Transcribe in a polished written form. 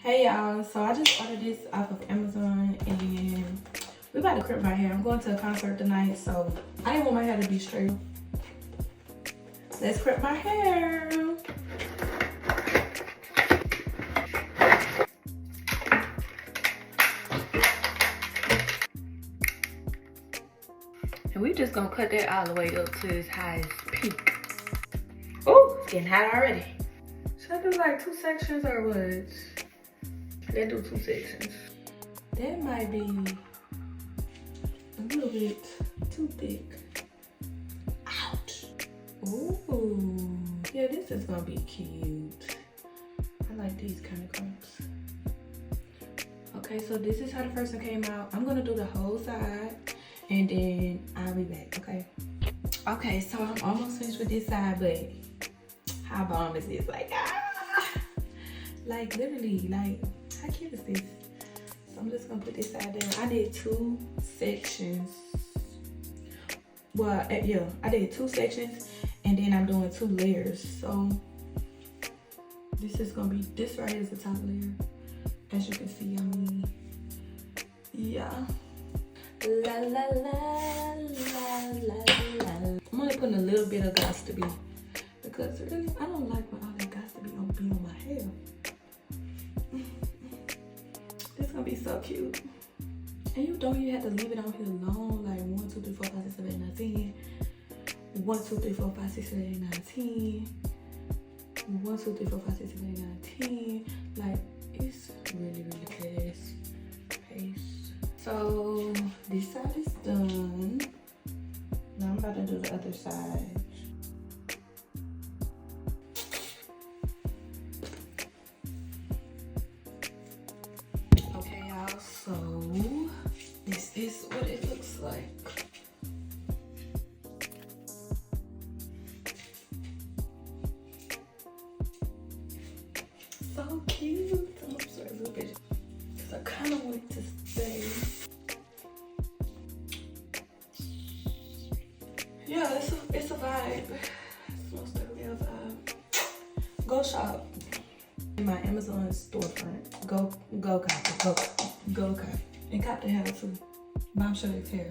Hey y'all, so I just ordered this off of Amazon and we about to crimp my hair. I'm going to a concert tonight, so I didn't want my hair to be straight. Let's crimp my hair. And we just gonna cut that all the way up to its highest peak. Oh, it's getting hot already. Should I do like 2 sections or what? Let's do 2 sections. That might be a little bit too thick. Ouch. Ooh. Yeah, this is gonna be cute. I like these kind of crimps. Okay, so this is how the first one came out. I'm gonna do the whole side and then I'll be back, okay? Okay, so I'm almost finished with this side, but how bomb is this? Like, like literally, like, how cute is this? So I'm just gonna put this side down. I did 2 sections. Well, yeah, I did 2 sections and then I'm doing 2 layers. So this is gonna be, this right here is the top layer. As you can see, I mean, yeah. La la la la la la. I'm only putting a little bit of Gots to Be because really, I don't like when all that Gots to Be on my hair. This gonna be so cute. And you don't even have to leave it on here long, like 1, 2, 3, 4, 5, 6, 7, 8, 9, 10. 1, 2, 3, 4, 5, 6, 7, 8, 9, 10. 1, 2, 3, 4, 5, 6, 7, 8, 9, 10. Like, it's really, really fast pace. So this side is done. Now I'm about to do the other side. Okay, y'all, so this is what it looks like. So cute. I'm sorry, a little bit, because I kind of want it to stay. Yeah, it's a vibe. It's most definitely a vibe. Go shop in my Amazon storefront. Go cop, and cop the hair too. Mom showed his hair.